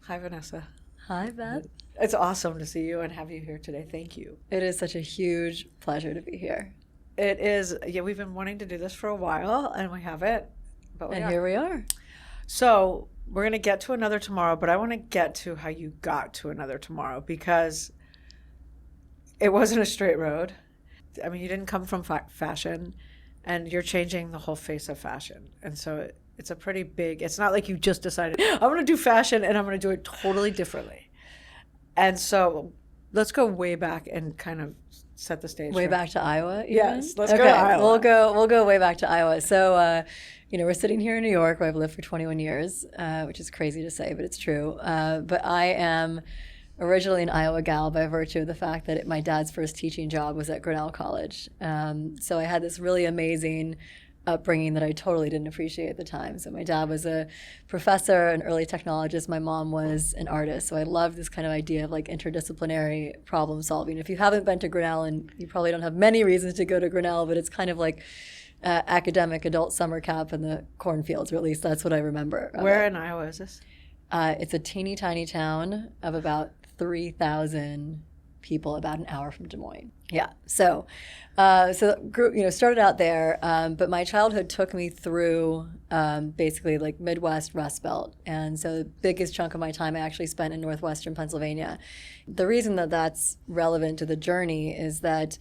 Hi, Vanessa. Hi, Beth. It's awesome to see you and have you here today. Thank you. It is such a huge pleasure to be here. It is. Yeah, we've been wanting to do this for a while, and we haven't. But here we are. So we're going to get to another tomorrow, but I want to get to how you got to another tomorrow, because it wasn't a straight road. I mean, you didn't come from fashion, and you're changing the whole face of fashion. And so it's a pretty big, it's not like you just decided, I want to do fashion and I'm going to do it totally differently. And so let's go way back and kind of set the stage. Way back to Iowa? Even? Yes, let's go to Iowa. We'll go way back to Iowa. So, we're sitting here in New York, where I've lived for 21 years, which is crazy to say, but it's true. But I am originally an Iowa gal by virtue of the fact that my dad's first teaching job was at Grinnell College. So I had this really amazing upbringing that I totally didn't appreciate at the time. So my dad was a professor, an early technologist. My mom was an artist. So I loved this kind of idea of like interdisciplinary problem solving. If you haven't been to Grinnell, and you probably don't have many reasons to go to Grinnell, but it's kind of like academic adult summer camp in the cornfields, or at least that's what I remember. Where in Iowa is this? It's a teeny tiny town of about 3,000 people, about an hour from Des Moines. Yeah. So started out there, but my childhood took me through basically like Midwest Rust Belt. And so the biggest chunk of my time I actually spent in northwestern Pennsylvania. The reason that that's relevant to the journey is that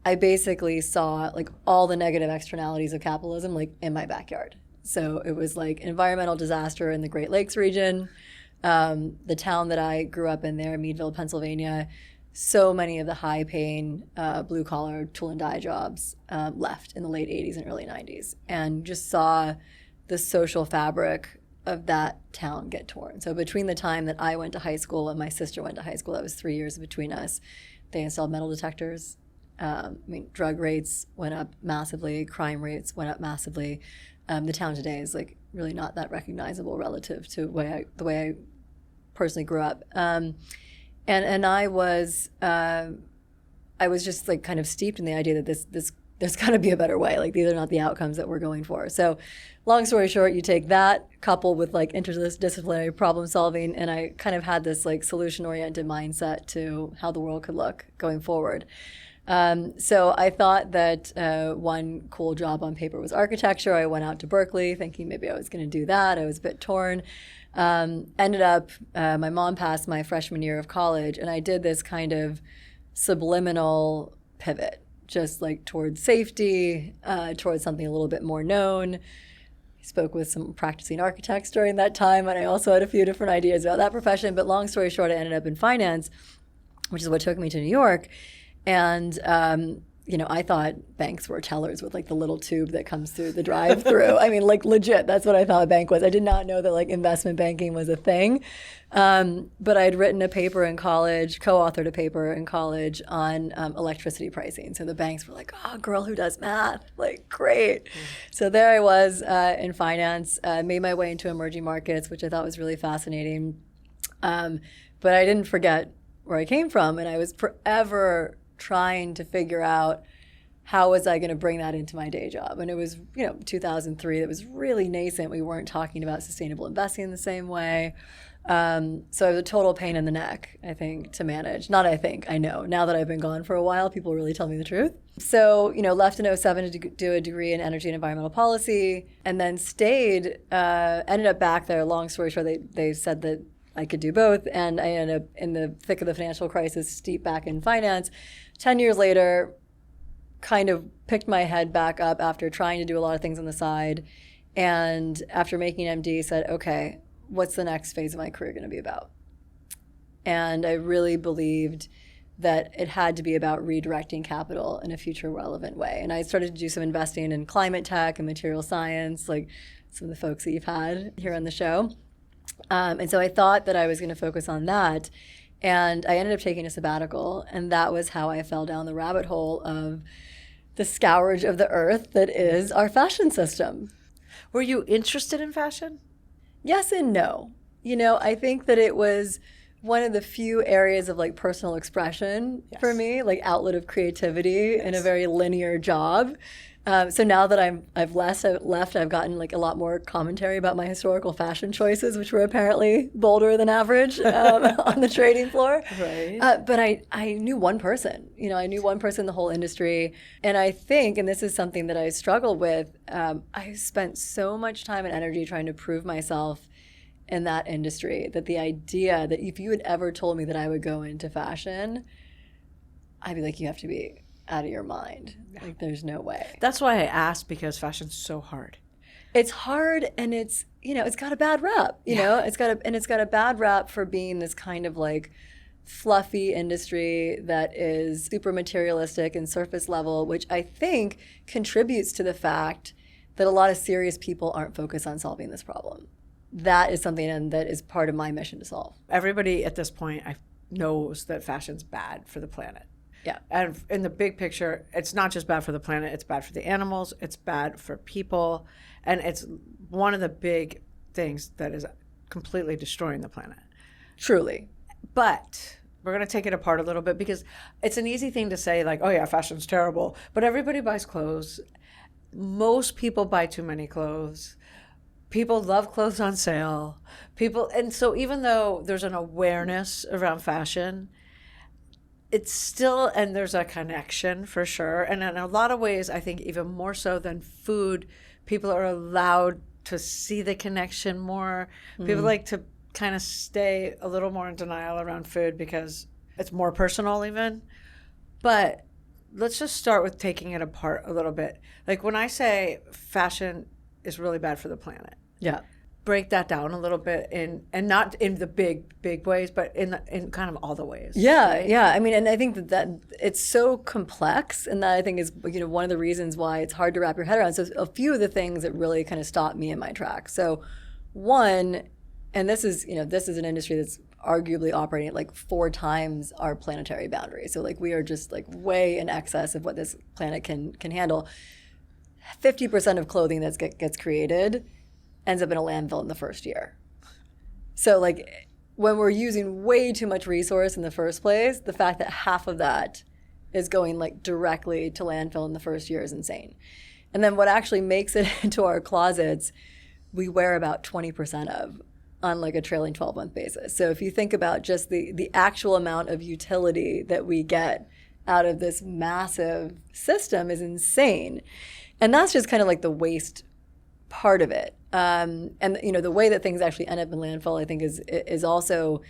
I basically saw like all the negative externalities of capitalism like in my backyard. So it was like environmental disaster in the Great Lakes region. The town that I grew up in there, Meadville, Pennsylvania, so many of the high-paying blue-collar tool and die jobs left in the late 80s and early 90s, and just saw the social fabric of that town get torn. So between the time that I went to high school and my sister went to high school, that was 3 years between us, they installed metal detectors. Drug rates went up massively, crime rates went up massively. The town today is like really not that recognizable relative to the way I personally grew up. And I was just like kind of steeped in the idea that there's got to be a better way. Like these are not the outcomes that we're going for. So long story short, you take that coupled with like interdisciplinary problem solving, and I kind of had this like solution oriented mindset to how the world could look going forward. So I thought that one cool job on paper was architecture. I went out to Berkeley thinking maybe I was going to do that. I was a bit torn. Ended up, my mom passed my freshman year of college, and I did this kind of subliminal pivot, just like towards safety, towards something a little bit more known. I spoke with some practicing architects during that time, and I also had a few different ideas about that profession. But long story short, I ended up in finance, which is what took me to New York. And, I thought banks were tellers with like the little tube that comes through the drive-through. I mean, like legit, that's what I thought a bank was. I did not know that like investment banking was a thing. But I'd written a paper in college, co-authored a paper in college on electricity pricing. So the banks were like, oh, girl who does math, like great. So there I was in finance, made my way into emerging markets, which I thought was really fascinating. But I didn't forget where I came from, and I was forever trying to figure out how was I going to bring that into my day job. And it was, 2003, it was really nascent. We weren't talking about sustainable investing in the same way. So it was a total pain in the neck, I think, to manage. I know. Now that I've been gone for a while, people really tell me the truth. So, left in 2007 to do a degree in energy and environmental policy, and then stayed, ended up back there. Long story short, they said that I could do both, and I ended up in the thick of the financial crisis, steep back in finance. 10 years later, kind of picked my head back up after trying to do a lot of things on the side, and after making MD, said, okay, what's the next phase of my career going to be about? And I really believed that it had to be about redirecting capital in a future relevant way. And I started to do some investing in climate tech and material science, like some of the folks that you've had here on the show. And so I thought that I was going to focus on that. And I ended up taking a sabbatical. And that was how I fell down the rabbit hole of the scourge of the earth that is our fashion system. Were you interested in fashion? Yes and no. I think that it was one of the few areas of like personal expression for me, like outlet of creativity in a very linear job. So now that I've left, I've gotten like a lot more commentary about my historical fashion choices, which were apparently bolder than average on the trading floor. Right. But I knew one person. I knew one person in the whole industry, and I think, and this is something that I struggled with. I spent so much time and energy trying to prove myself in that industry that the idea that if you had ever told me that I would go into fashion, I'd be like, you have to be out of your mind. Like, there's no way. That's why I asked, because fashion's so hard. It's hard, and it's got a bad rap. It's got a bad rap for being this kind of like fluffy industry that is super materialistic and surface level, which I think contributes to the fact that a lot of serious people aren't focused on solving this problem. That is something that is part of my mission to solve. Everybody at this point knows that fashion's bad for the planet. Yeah. And in the big picture, it's not just bad for the planet, it's bad for the animals, it's bad for people, and it's one of the big things that is completely destroying the planet. Truly. But we're going to take it apart a little bit, because it's an easy thing to say, like, oh yeah, fashion's terrible, but everybody buys clothes. Most people buy too many clothes. People love clothes on sale. And so even though there's an awareness around fashion, it's still, and there's a connection for sure. And in a lot of ways, I think even more so than food, people are allowed to see the connection more. People like to kind of stay a little more in denial around food because it's more personal even. But let's just start with taking it apart a little bit. Like, when I say fashion is really bad for the planet. Yeah. Break that down a little bit, and not in the big ways, but in kind of all the ways. Yeah, right? yeah. I mean, and I think that it's so complex, and that I think is one of the reasons why it's hard to wrap your head around. So a few of the things that really kind of stopped me in my tracks. So one, and this is an industry that's arguably operating at like 4 times our planetary boundary. So like we are just like way in excess of what this planet can handle. 50% of clothing that gets created ends up in a landfill in the first year. So like when we're using way too much resource in the first place, the fact that half of that is going like directly to landfill in the first year is insane. And then what actually makes it into our closets, we wear about 20% of on like a trailing 12-month basis. So if you think about just the actual amount of utility that we get out of this massive system is insane. And that's just kind of like the waste part of it. And the way that things actually end up in landfill, I think, is also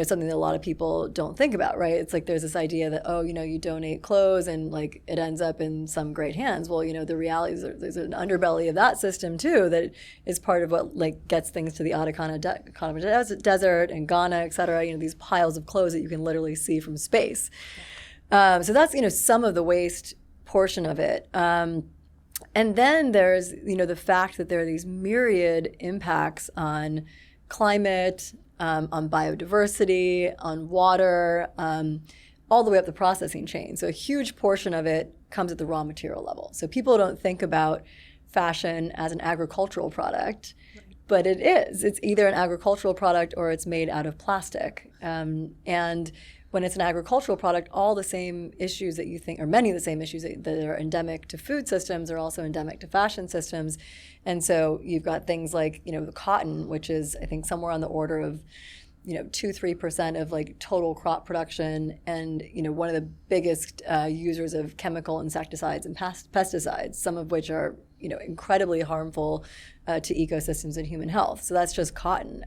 something that a lot of people don't think about, right? It's like there's this idea that, you donate clothes and like it ends up in some great hands. Well, the reality is there's an underbelly of that system too that is part of what like gets things to the Atacama Desert and Ghana, et cetera. These piles of clothes that you can literally see from space. So that's some of the waste portion of it. And then there's, the fact that there are these myriad impacts on climate, on biodiversity, on water, all the way up the processing chain. So a huge portion of it comes at the raw material level. So people don't think about fashion as an agricultural product, but it is. It's either an agricultural product or it's made out of plastic. And when it's an agricultural product, all the same issues that you think, or many of the same issues that are endemic to food systems are also endemic to fashion systems. And so you've got things like, the cotton, which is, I think, somewhere on the order of, 2-3% of like total crop production, and, one of the biggest users of chemical insecticides and pesticides, some of which are, incredibly harmful to ecosystems and human health. So that's just cotton.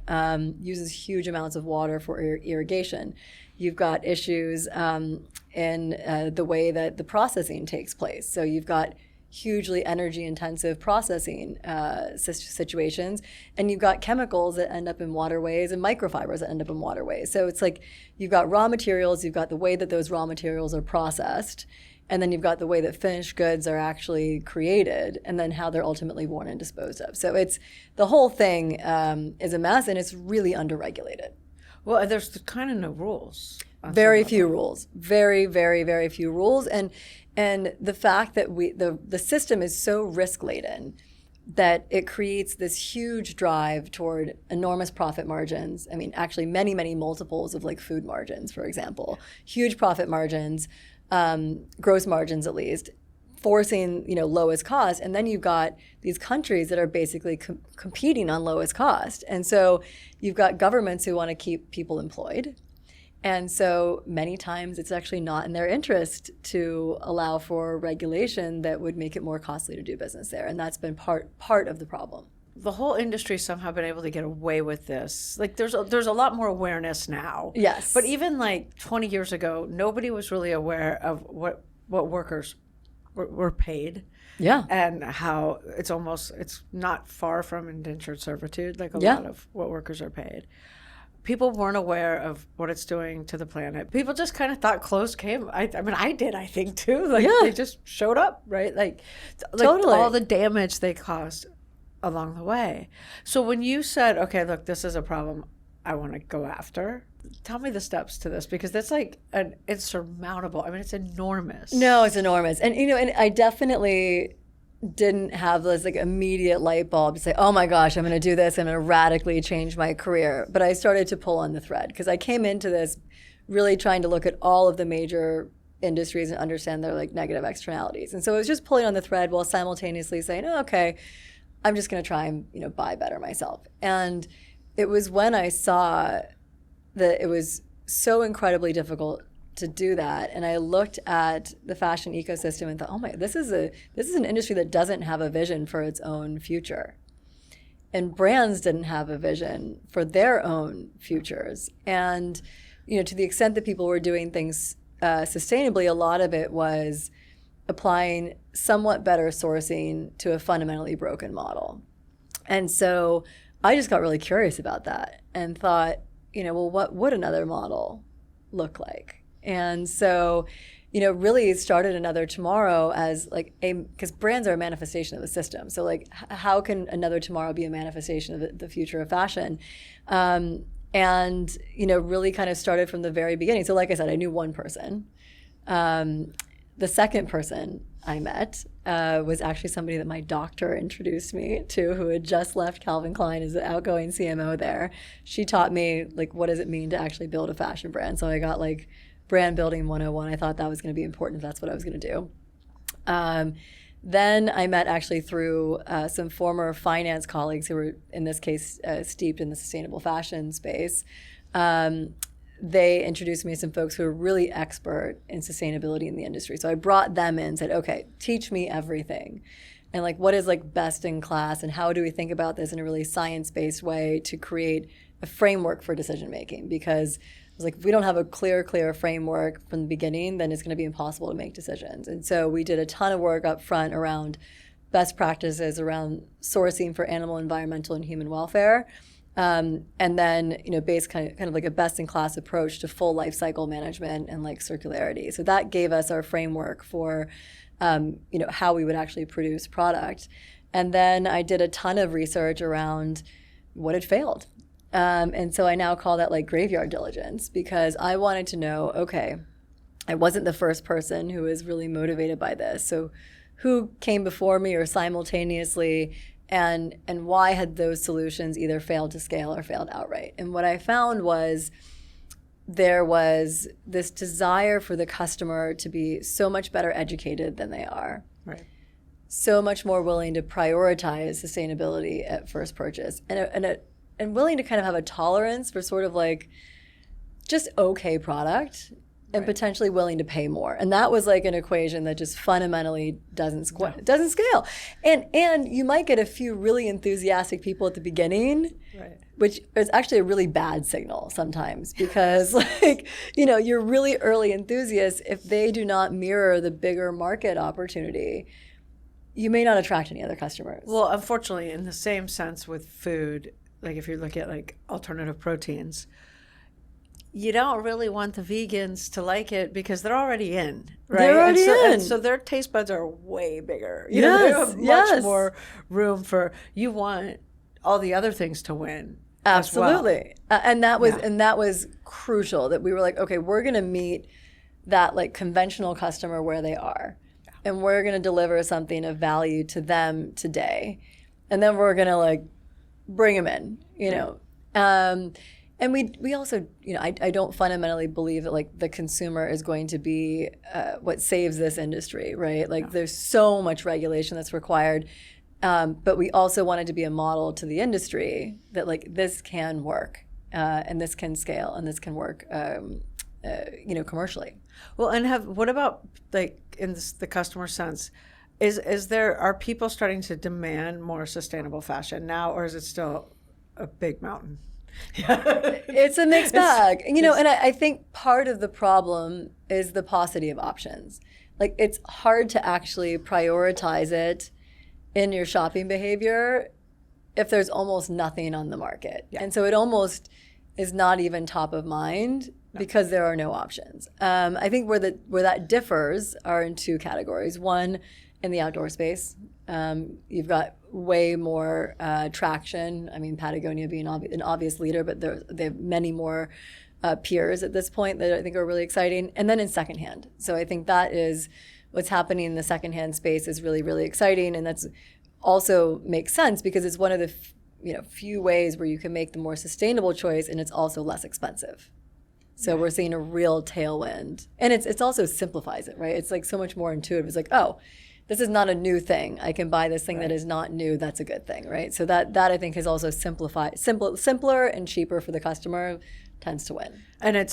Uses huge amounts of water for irrigation. You've got issues in the way that the processing takes place. So you've got hugely energy-intensive processing situations, and you've got chemicals that end up in waterways and microfibers that end up in waterways. So it's like you've got raw materials, you've got the way that those raw materials are processed, and then you've got the way that finished goods are actually created, and then how they're ultimately worn and disposed of. So it's the whole thing is a mess, and it's really underregulated. Well, there's kind of no rules. Very few rules. Very, very, very few rules. And the fact that the system is so risk-laden that it creates this huge drive toward enormous profit margins. I mean, actually many, many multiples of like food margins, for example. Huge profit margins, gross margins at least, forcing, lowest cost. And then you've got these countries that are basically competing on lowest cost. And so you've got governments who want to keep people employed. And so many times it's actually not in their interest to allow for regulation that would make it more costly to do business there. And that's been part of the problem. The whole industry somehow been able to get away with this. Like there's a lot more awareness now. Yes. But even like 20 years ago, nobody was really aware of what workers were paid. Yeah. And how it's not far from indentured servitude, like a Yeah. lot of what workers are paid. People weren't aware of what it's doing to the planet. People just kind of thought clothes came. I think too. Like Yeah. they just showed up, right? Like Totally. all the damage they caused along the way. So when you said, okay, look, this is a problem I want to go after, tell me the steps to this, because that's like an insurmountable. I mean, it's enormous. No, it's enormous. And, and I definitely didn't have this like immediate light bulb to say, oh my gosh, I'm going to do this. I'm going to radically change my career. But I started to pull on the thread because I came into this really trying to look at all of the major industries and understand their like negative externalities. And so I was just pulling on the thread while simultaneously saying, oh, okay, I'm just going to try and, buy better myself. And it was when I saw that it was so incredibly difficult to do that, and I looked at the fashion ecosystem and thought, oh my, this is an industry that doesn't have a vision for its own future. And brands didn't have a vision for their own futures. And, to the extent that people were doing things sustainably, a lot of it was applying somewhat better sourcing to a fundamentally broken model. And so I just got really curious about that and thought, well, what would another model look like? And so, really started Another Tomorrow as like because brands are a manifestation of the system. So like, how can Another Tomorrow be a manifestation of the future of fashion? And, really kind of started from the very beginning. So like I said, I knew one person. The second person I met was actually somebody that my doctor introduced me to, who had just left Calvin Klein as an outgoing CMO there. She taught me, like, what does it mean to actually build a fashion brand? So I got, like, brand building 101. I thought that was going to be important if that's what I was going to do. Then I met actually through some former finance colleagues who were, in this case, steeped in the sustainable fashion space. They introduced me to some folks who are really expert in sustainability in the industry. So I brought them in and said, okay, teach me everything. And like, what is like best in class, and how do we think about this in a really science-based way to create a framework for decision making? Because I was like, if we don't have a clear framework from the beginning, then it's going to be impossible to make decisions. And so we did a ton of work up front around best practices around sourcing for animal, environmental, and human welfare. And then, based kind of like a best-in-class approach to full life cycle management and like circularity. So that gave us our framework for, how we would actually produce product. And then I did a ton of research around what had failed. And so I now call that like graveyard diligence, because I wanted to know, okay, I wasn't the first person who was really motivated by this. So who came before me or simultaneously, and why had those solutions either failed to scale or failed outright? And what I found was there was this desire for the customer to be so much better educated than they are. Right. So much more willing to prioritize sustainability at first purchase, and willing to kind of have a tolerance for sort of like just okay product, and potentially willing to pay more. And that was like an equation that just fundamentally doesn't scale. And you might get a few really enthusiastic people at the beginning, Right. which is actually a really bad signal sometimes, because like, you're really early enthusiasts. If they do not mirror the bigger market opportunity, you may not attract any other customers. Well, unfortunately, in the same sense with food, like if you look at like alternative proteins, you don't really want the vegans to like it because they're already in, right? They're already in. And so their taste buds are way bigger. They have much more room for, you want all the other things to win. Absolutely. And that was crucial, that we were like, okay, we're going to meet that like conventional customer where they are. Yeah. And we're going to deliver something of value to them today. And then we're going to like bring them in, And we also, I don't fundamentally believe that like the consumer is going to be what saves this industry, right? Like there's so much regulation that's required. But we also wanted to be a model to the industry that like this can work and this can scale and this can work, commercially. Well, and what about like in the customer sense? Are people starting to demand more sustainable fashion now, or is it still a big mountain? It's a mixed bag, and I think part of the problem is the paucity of options. Like it's hard to actually prioritize it in your shopping behavior if there's almost nothing on the market. And so it almost is not even top of mind because there are no options. I think where that differs are in two categories. One, in the outdoor space, you've got way more traction. I mean, Patagonia being an obvious leader, but they have many more peers at this point that I think are really exciting. And then in secondhand. So I think that is what's happening in the secondhand space is really, really exciting. And that's also makes sense because it's one of the few ways where you can make the more sustainable choice, and it's also less expensive. So we're seeing a real tailwind. And it also simplifies it, right? It's like so much more intuitive. It's like, oh, this is not a new thing. I can buy this thing that is not new. That's a good thing, right? So that I think has also simpler and cheaper for the customer tends to win. And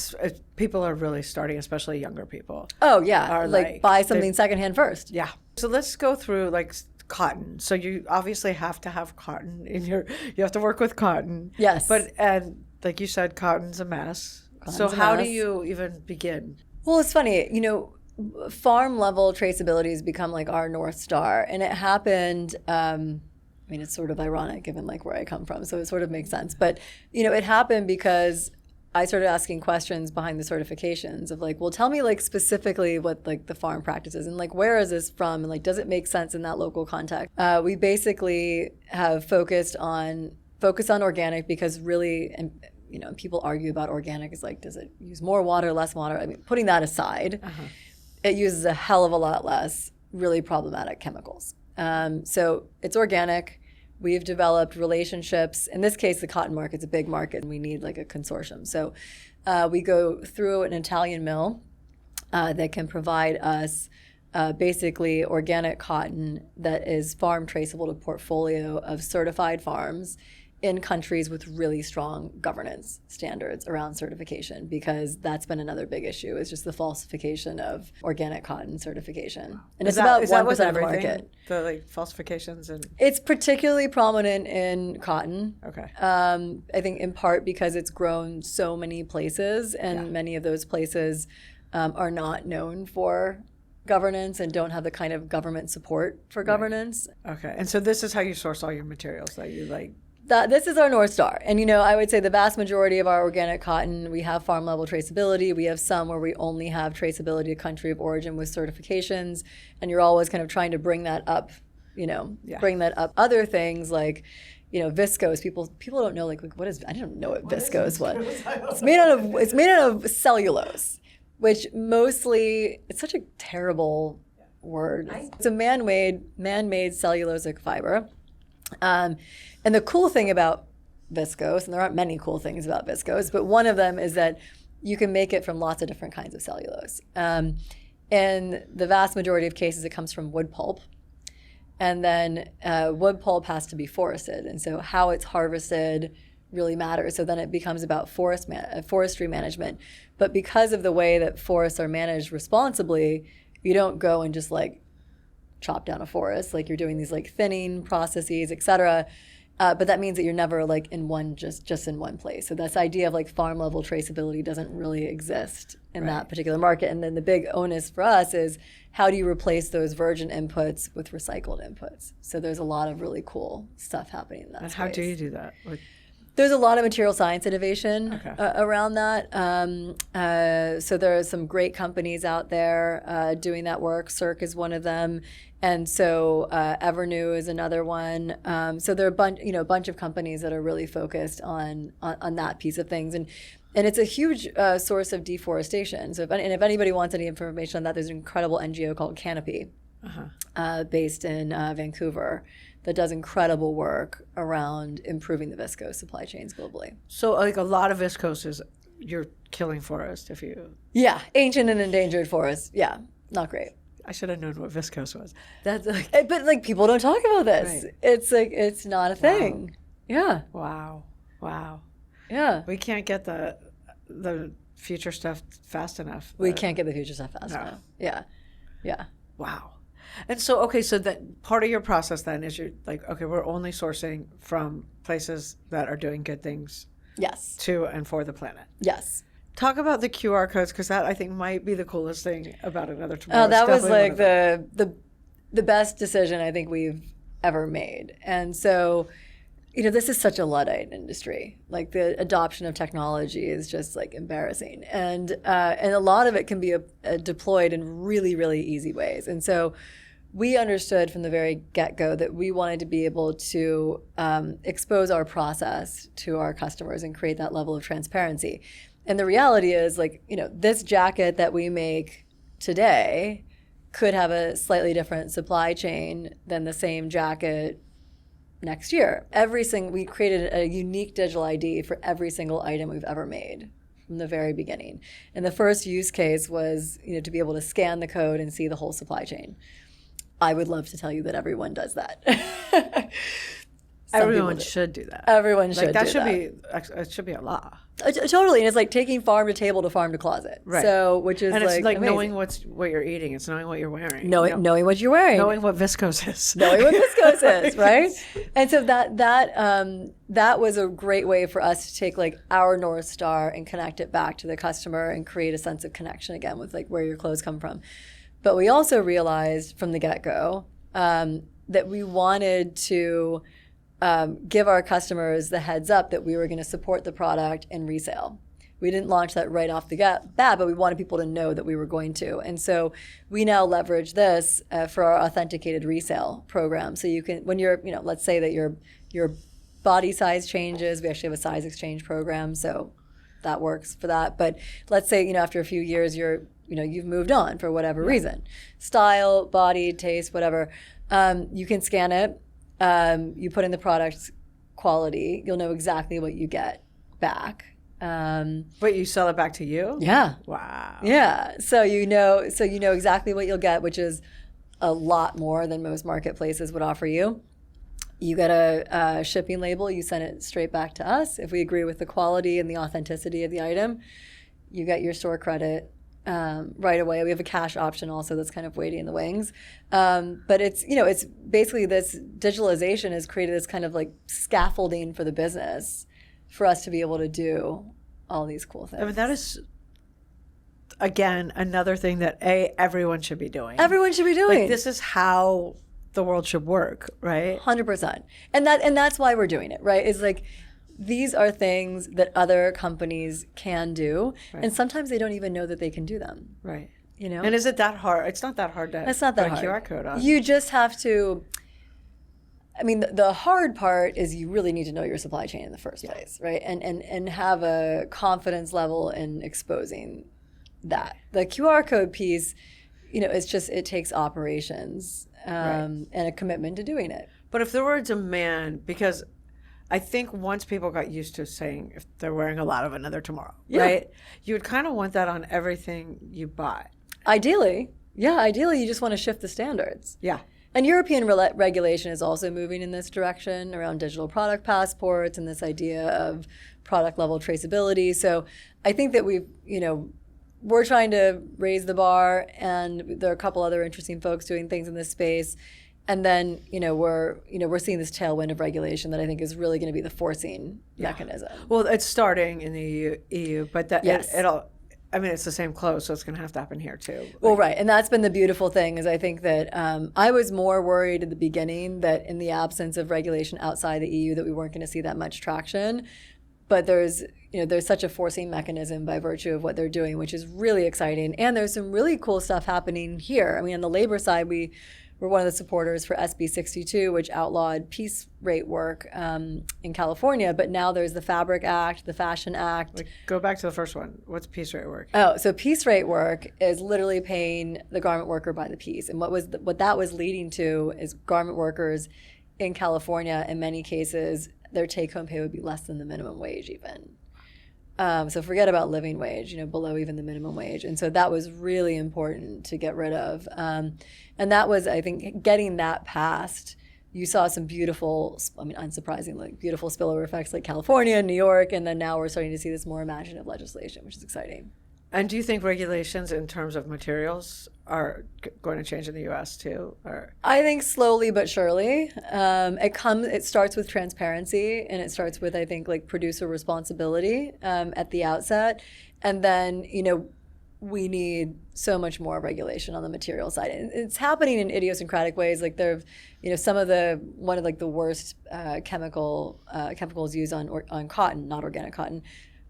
people are really starting, especially younger people. Oh yeah, like buy something secondhand first. Yeah. So let's go through like cotton. So you obviously have to have cotton you have to work with cotton. Yes. And like you said, cotton's a mess. So how do you even begin? Well, it's funny, farm level traceability has become like our North Star. And it happened, it's sort of ironic given like where I come from. So it sort of makes sense. But, it happened because I started asking questions behind the certifications of like, well, tell me like specifically what like the farm practices and like, where is this from? And like, does it make sense in that local context? We basically have focused on organic because really, and people argue about organic is like, does it use more water, less water? I mean, putting that aside, it uses a hell of a lot less really problematic chemicals. So it's organic. We've developed relationships. In this case, the cotton market's a big market, and we need like a consortium. So we go through an Italian mill that can provide us basically organic cotton that is farm traceable to portfolio of certified farms in countries with really strong governance standards around certification, because that's been another big issue, is just the falsification of organic cotton certification. And it's about 1% of the market. The like falsifications and it's particularly prominent in cotton. Okay. I think in part because it's grown so many places, and many of those places are not known for governance and don't have the kind of government support for governance. Okay. And so this is how you source all your materials that you like. This is our North Star. And, I would say the vast majority of our organic cotton, we have farm level traceability. We have some where we only have traceability to country of origin with certifications. And you're always kind of trying to bring that up, bring that up. Other things like, viscose. People don't know, like what is, I didn't know what viscose was. It's made out of cellulose, which mostly, it's such a terrible word. It's a man-made cellulosic fiber. And the cool thing about viscose, and there aren't many cool things about viscose, but one of them is that you can make it from lots of different kinds of cellulose. In the vast majority of cases, it comes from wood pulp. And then wood pulp has to be forested. And so how it's harvested really matters. So then it becomes about forestry management. But because of the way that forests are managed responsibly, you don't go and just like chop down a forest. Like you're doing these like thinning processes, et cetera. But that means that you're never like in one, just in one place. So this idea of like farm level traceability doesn't really exist in that particular market. And then the big onus for us is how do you replace those virgin inputs with recycled inputs? So there's a lot of really cool stuff happening in that space. And how do you do that? There's a lot of material science innovation around that. So there are some great companies out there doing that work. Circ is one of them. And so Evernew is another one. So there are a bunch of companies that are really focused on that piece of things. And it's a huge source of deforestation. So if anybody wants any information on that, there's an incredible NGO called Canopy based in Vancouver that does incredible work around improving the viscose supply chains globally. So like a lot of viscose is you're killing forest if you... Yeah, ancient and endangered forests. Yeah, not great. I should have known what viscose was. That's like... But like people don't talk about this. Right. It's like it's not a thing. Yeah. Wow. Yeah. We can't get the future stuff fast enough. We can't get the future stuff fast enough. Yeah. Wow. And so, okay, so that part of your process then is you're like, okay, we're only sourcing from places that are doing good things. Yes. To and for the planet. Yes. Talk about the QR codes, because that I think might be the coolest thing about Another Tomorrow. Oh, that was like the best decision I think we've ever made. And so, this is such a Luddite industry. Like the adoption of technology is just like embarrassing, and a lot of it can be deployed in really, really easy ways. And so, we understood from the very get-go that we wanted to be able to expose our process to our customers and create that level of transparency. And the reality is, like, this jacket that we make today could have a slightly different supply chain than the same jacket next year. We created a unique digital ID for every single item we've ever made from the very beginning. And the first use case was, to be able to scan the code and see the whole supply chain. I would love to tell you that everyone does that. Everyone should do that. Everyone should do that. It should be a law. Totally, and it's like taking farm to table to farm to closet. Right. So, which is and it's like amazing. knowing what you're eating. It's knowing what you're wearing. Knowing what you're wearing. Knowing what viscose is. Knowing what viscose is, right? And so that was a great way for us to take like our North Star and connect it back to the customer and create a sense of connection again with like where your clothes come from. But we also realized from the get-go that we wanted to give our customers the heads up that we were going to support the product in resale. We didn't launch that right off the bat, but we wanted people to know that we were going to. And so we now leverage this for our authenticated resale program. So you can, when you're, let's say that your body size changes, we actually have a size exchange program, so that works for that. But let's say, after a few years, you've moved on for whatever reason, style, body, taste, whatever. You can scan it. You put in the product's quality. You'll know exactly what you get back. But you sell it back to you? Yeah. Wow. Yeah. So you know exactly what you'll get, which is a lot more than most marketplaces would offer you. You get a shipping label. You send it straight back to us. If we agree with the quality and the authenticity of the item, you get your store credit right away. We have a cash option also that's kind of waiting in the wings. But it's basically this digitalization has created this kind of like scaffolding for the business for us to be able to do all these cool things. I mean, that is, again, another thing that everyone should be doing. Everyone should be doing. Like, this is how the world should work, right? 100%. And that's why we're doing it, right? It's like, these are things that other companies can do, right. And sometimes they don't even know that they can do them. Right. And is it that hard? It's not that hard to It's not that put a hard. QR code on. You just have to, the hard part is you really need to know your supply chain in the first place, right? And have a confidence level in exposing that. The QR code piece, it takes operations and a commitment to doing it. But if there were a demand, because I think once people got used to saying if they're wearing a lot of Another Tomorrow, right? You would kind of want that on everything you buy. Ideally. Yeah, ideally you just want to shift the standards. Yeah. And European regulation is also moving in this direction around digital product passports and this idea of product level traceability. So I think that we're trying to raise the bar, and there are a couple other interesting folks doing things in this space. And then, we're seeing this tailwind of regulation that I think is really going to be the forcing mechanism. Well, it's starting in the EU, but yes. It's the same clothes, so it's going to have to happen here too. Well, right. And that's been the beautiful thing is I think that I was more worried at the beginning that in the absence of regulation outside the EU that we weren't going to see that much traction. But there's such a forcing mechanism by virtue of what they're doing, which is really exciting. And there's some really cool stuff happening here. On the labor side, we're one of the supporters for SB 62, which outlawed piece rate work in California. But now there's the Fabric Act, the Fashion Act. Go back to the first one. What's piece rate work? Oh, so piece rate work is literally paying the garment worker by the piece. And what that was leading to is garment workers in California, in many cases, their take-home pay would be less than the minimum wage even. So forget about living wage, below even the minimum wage. And so that was really important to get rid of. And that was, I think, getting that passed. You saw some beautiful, unsurprisingly, beautiful spillover effects like California and New York. And then now we're starting to see this more imaginative legislation, which is exciting. And do you think regulations in terms of materials are going to change in the U.S. too? Or? I think slowly but surely. It starts with transparency, and it starts with, I think, like producer responsibility at the outset. And then, we need so much more regulation on the material side. And it's happening in idiosyncratic ways. Like there, one of like the worst chemicals used on cotton, not organic cotton.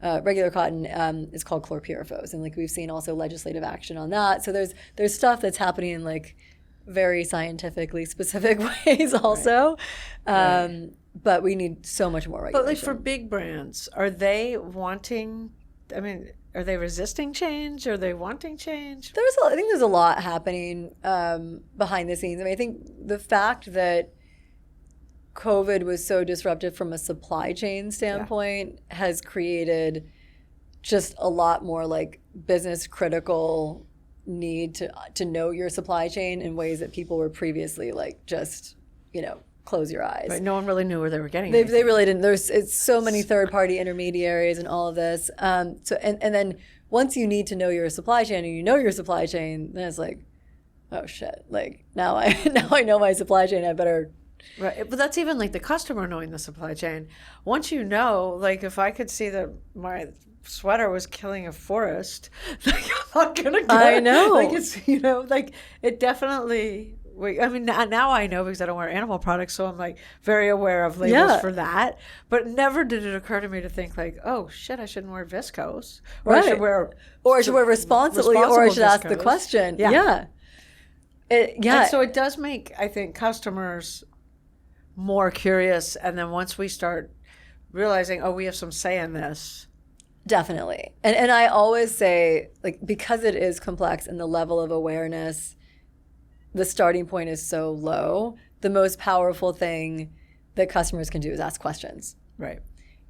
Regular cotton is called chlorpyrifos, and like we've seen also legislative action on that. So there's stuff that's happening in like very scientifically specific ways also, right. But we need so much more regulation. But like for big brands, are they wanting? I mean, are they resisting change? Are they wanting change? I think there's a lot happening behind the scenes. I think the fact that COVID was so disruptive from a supply chain standpoint has created just a lot more like business critical need to know your supply chain in ways that people were previously like just, close your eyes. Right. No one really knew where they were getting it. They really didn't. It's so many third party intermediaries and all of this. And then once you need to know your supply chain and you know your supply chain, then it's like, oh shit, like now I know my supply chain, I better. Right, but that's even like the customer knowing the supply chain. Once you know, like if I could see that my sweater was killing a forest, like I'm not gonna get I know. Like it's like it definitely. I mean, now I know because I don't wear animal products, so I'm like very aware of labels for that. But never did it occur to me to think like, oh shit, I shouldn't wear viscose, or I should wear, responsibly, or I should viscose. ask the question. Yeah. And so it does make, I think, customers more curious, and then once we start realizing, oh, we have some say in this. Definitely. And I always say, like, because it is complex and the level of awareness, the starting point is so low, the most powerful thing that customers can do is ask questions. Right.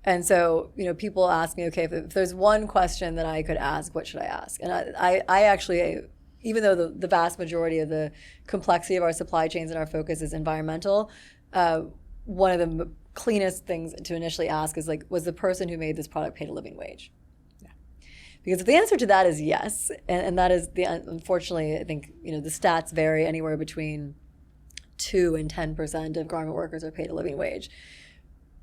And so, people ask me, okay, if there's one question that I could ask, what should I ask? And I actually, even though the vast majority of the complexity of our supply chains and our focus is environmental, one of the cleanest things to initially ask is like, was the person who made this product paid a living wage? Yeah. Because if the answer to that is yes, and that is unfortunately, I think, the stats vary anywhere between 2 and 10% of garment workers are paid a living wage.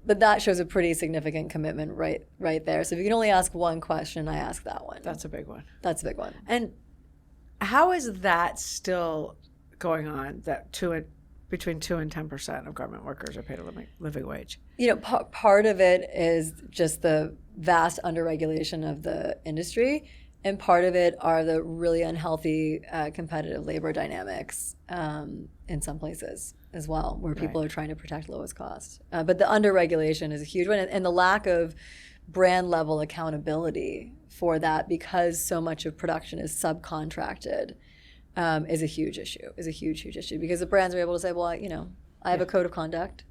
But that shows a pretty significant commitment right there. So if you can only ask one question, I ask that one. That's a big one. That's a big one. And how is that still going on, that between 2 and 10% of garment workers are paid a living wage? Part of it is just the vast underregulation of the industry, and part of it are the really unhealthy competitive labor dynamics in some places as well, where people are trying to protect lowest cost. But the underregulation is a huge one, and the lack of brand level accountability for that, because so much of production is subcontracted, is a huge issue, huge issue, because the brands are able to say, well, I have a code of conduct.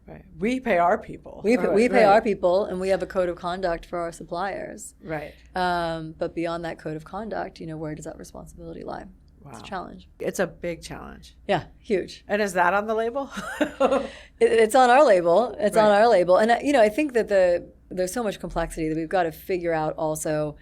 Right. We pay our people. We pay our people, and we have a code of conduct for our suppliers. Right. But beyond that code of conduct, where does that responsibility lie? Wow. It's a challenge. It's a big challenge. Yeah, huge. And is that on the label? It's on our label. It's on our label. And, I think that there's so much complexity that we've got to figure out also,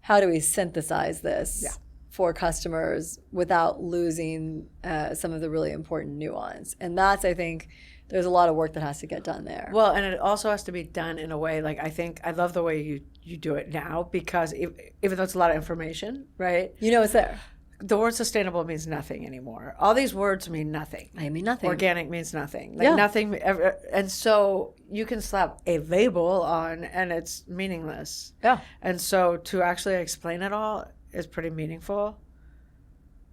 how do we synthesize this for customers without losing some of the really important nuance. And that's, I think, there's a lot of work that has to get done there. Well, and it also has to be done in a way, like, I love the way you do it now, because even though it's a lot of information, right? It's there. The word sustainable means nothing anymore. All these words mean nothing. They mean nothing. Organic means nothing. Like nothing ever, and so you can slap a label on and it's meaningless. Yeah. And so to actually explain it all is pretty meaningful.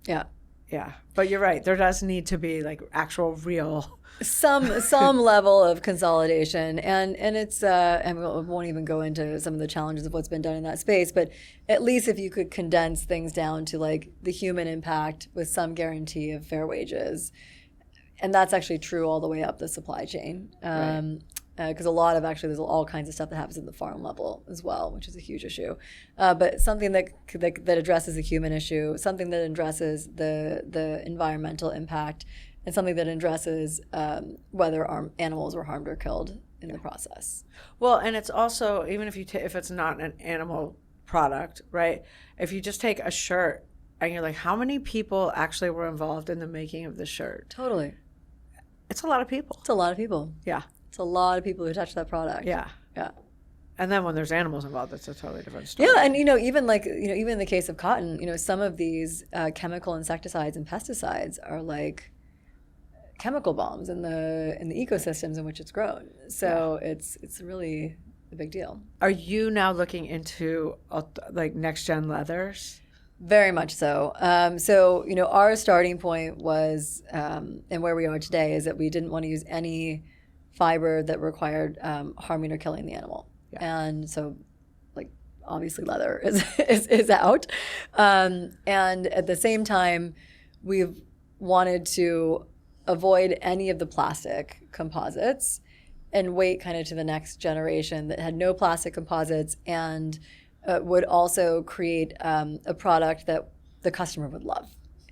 Yeah. Yeah. But you're right. There does need to be like actual real some level of consolidation, and it's and we won't even go into some of the challenges of what's been done in that space, but at least if you could condense things down to like the human impact with some guarantee of fair wages, And that's actually true all the way up the supply chain. Because a lot of there's all kinds of stuff that happens at the farm level as well, which is a huge issue. But something that addresses the human issue, something that addresses the environmental impact, and something that addresses whether animals were harmed or killed in the process. Well, and it's also, even if if it's not an animal product, right? If you just take a shirt and you're like, how many people actually were involved in the making of the shirt? Totally. It's a lot of people. It's a lot of people. Yeah. It's a lot of people who touch that product. Yeah. Yeah. And then when there's animals involved, it's a totally different story. Yeah, and even in the case of cotton, some of these chemical insecticides and pesticides are like chemical bombs in the ecosystems in which it's grown. So it's really a big deal. Are you now looking into like next gen leathers? Very much so. So our starting point was, and where we are today is that we didn't want to use any fiber that required harming or killing the animal. Yeah. And so, like, obviously leather is out. And at the same time, we've wanted to avoid any of the plastic composites and wait kind of to the next generation that had no plastic composites and would also create a product that the customer would love.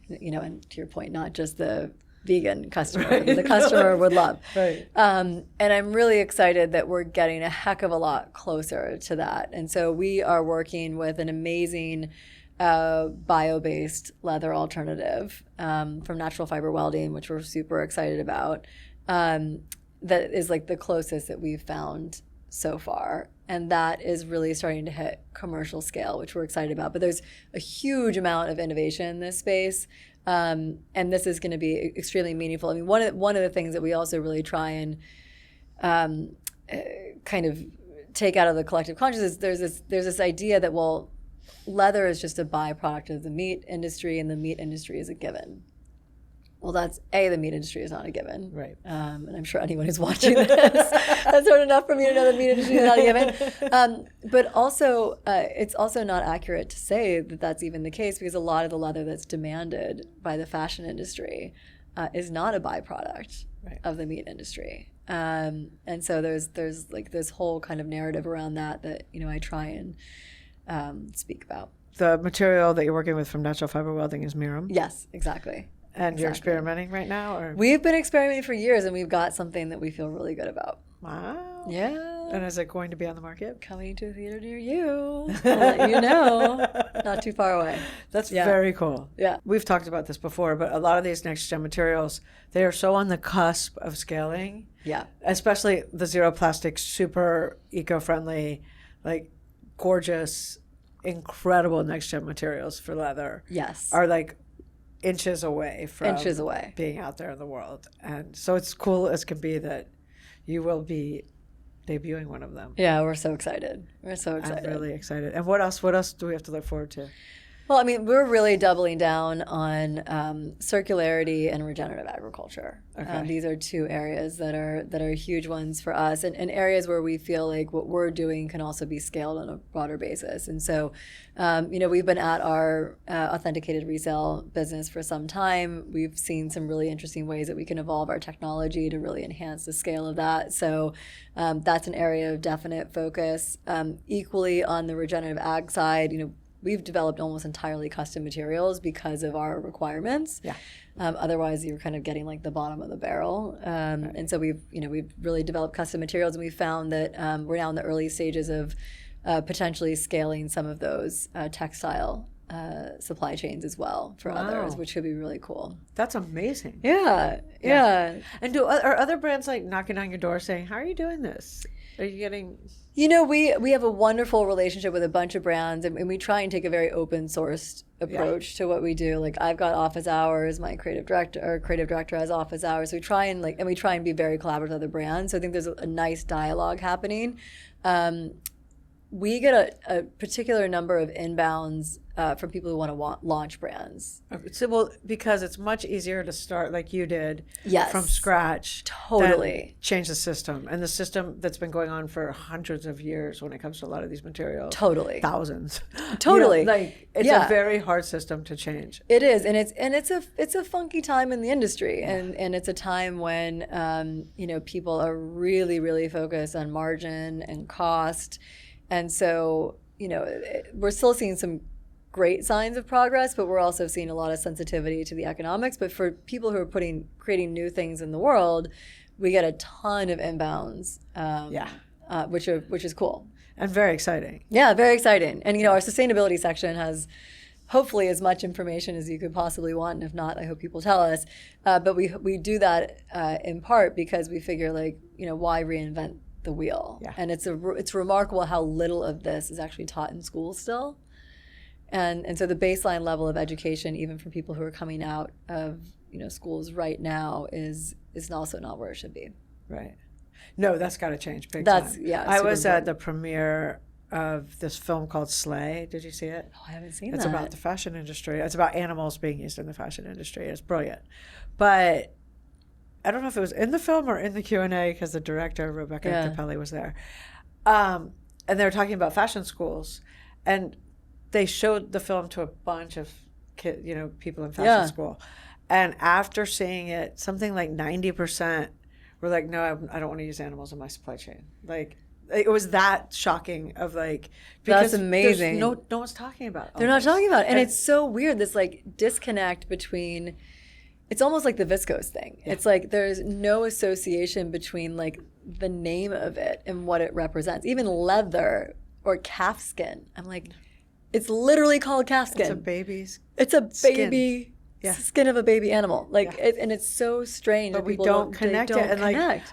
And to your point, not just the vegan customer, right. The customer would love. Right. And I'm really excited that we're getting a heck of a lot closer to that. And so we are working with an amazing bio-based leather alternative from natural fiber welding, which we're super excited about. That is like the closest that we've found so far. And that is really starting to hit commercial scale, which we're excited about. But there's a huge amount of innovation in this space. And this is going to be extremely meaningful. I mean, one of the things that we also really try and kind of take out of the collective consciousness is there's this idea that, well, leather is just a byproduct of the meat industry, and the meat industry is a given. Well, the meat industry is not a given. Right. And I'm sure anyone who's watching this, that's heard enough from you to know the meat industry is not a given. But also, it's also not accurate to say that that's even the case, because a lot of the leather that's demanded by the fashion industry is not a byproduct of the meat industry. And so there's like this whole kind of narrative around that I try and speak about. The material that you're working with from natural fiber welding is Mirum? Yes, exactly. And you're experimenting right now? Or? We've been experimenting for years, and we've got something that we feel really good about. Wow. Yeah. And is it going to be on the market? Coming to a theater near you. I'll let you know. Not too far away. That's very cool. Yeah. We've talked about this before, but a lot of these next-gen materials, they are so on the cusp of scaling. Yeah. Especially the zero plastic, super eco-friendly, like gorgeous, incredible next-gen materials for leather. Yes. Are like inches away from being out there in the world. And so it's cool as can be that you will be debuting one of them. Yeah, we're so excited. I'm really excited. And what else do we have to look forward to? Well, I mean, we're really doubling down on circularity and regenerative agriculture. Okay. These are two areas that are huge ones for us, and areas where we feel like what we're doing can also be scaled on a broader basis. And so, we've been at our authenticated resale business for some time. We've seen some really interesting ways that we can evolve our technology to really enhance the scale of that. So that's an area of definite focus. Equally on the regenerative ag side, we've developed almost entirely custom materials because of our requirements. Yeah. Otherwise, you're kind of getting like the bottom of the barrel. And so we've really developed custom materials, and we found that we're now in the early stages of potentially scaling some of those textile supply chains as well for others, which could be really cool. That's amazing. Yeah. And are other brands like knocking on your door saying, "How are you doing this? Are you getting?" We have a wonderful relationship with a bunch of brands, and we try and take a very open sourced approach to what we do. Like, I've got office hours, my creative director has office hours. We try and we try and be very collaborative with other brands. So I think there's a nice dialogue happening. we get a particular number of inbounds from people who want to launch brands. So, well, because it's much easier to start like you did Yes. from scratch. Totally. Than change the system. And the system that's been going on for hundreds of years when it comes to a lot of these materials. Totally. Thousands. Totally. Like it's Yeah. a very hard system to change. It is, and it's a funky time in the industry, and it's a time when people are really, really focused on margin and cost, and so we're still seeing some great signs of progress, but we're also seeing a lot of sensitivity to the economics. But for people who are creating new things in the world, we get a ton of inbounds, which is cool and very exciting. Yeah, very exciting. And our sustainability section has hopefully as much information as you could possibly want, and if not, I hope people tell us. But we do that in part because we figure why reinvent the wheel? Yeah. And it's remarkable how little of this is actually taught in school still. And so the baseline level of education, even for people who are coming out of schools right now, is also not where it should be. Right. No, that's got to change big time. Yeah. I was at the premiere of this film called Slay. Did you see it? Oh, I haven't seen It's that. about the fashion industry. It's about animals being used in the fashion industry. It's brilliant. But I don't know if it was in the film or in the Q&A because the director, Rebecca Capelli, was there. And they were talking about fashion schools. And they showed the film to a bunch of people in fashion school. And after seeing it, something like 90% were like, no, I don't want to use animals in my supply chain. Like, it was that shocking of like, because that's amazing. No one's talking about it. They're not talking about it. And it's so weird, this disconnect between, it's almost like the viscose thing. Yeah. It's like there's no association between the name of it and what it represents. Even leather or calf skin. I'm like, it's literally called calf skin. It's a baby's It's a baby skin. Skin of a baby animal. And it's so strange. But that we people don't connect it. And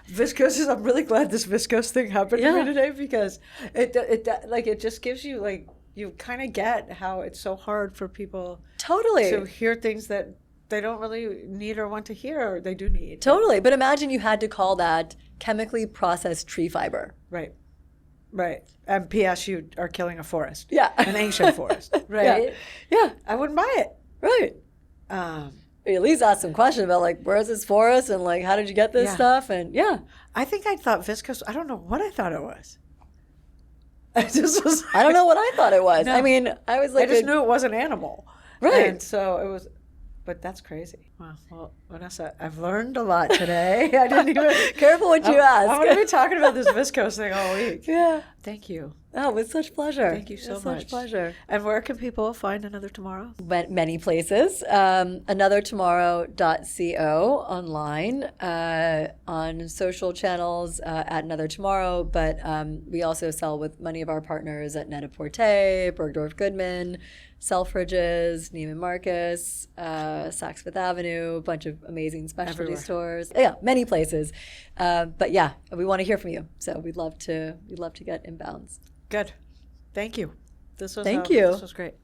viscose is, I'm really glad this viscose thing happened to me today because it just gives you you kind of get how it's so hard for people to hear things that they don't really need or want to hear, or they do need. Totally. But imagine you had to call that chemically processed tree fiber. Right. Right. And P.S. you are killing a forest. Yeah. An ancient forest. Right? Yeah. I wouldn't buy it. Right. You at least ask some questions about where's this forest and how did you get this stuff? And I think I thought viscose, I don't know what I thought it was. I don't know what I thought it was. No. I mean, I was I just knew it was an animal. Right. And so it was, but that's crazy. Wow. Well, Vanessa, I've learned a lot today. I didn't even. Careful what you ask. I'm going to be talking about this viscose thing all week. Yeah. Thank you. Oh, with such pleasure. Thank you so much. Such pleasure. And where can people find Another Tomorrow? Many places. Anothertomorrow.co online, on social channels at Another Tomorrow, but we also sell with many of our partners at Net-a-Porter, Bergdorf Goodman, Selfridges, Neiman Marcus, Saks Fifth Avenue, a bunch of amazing specialty stores. Yeah, many places. But yeah, we want to hear from you. So we'd love to get inbounds. Good. Thank you. This was Thank you. This was great.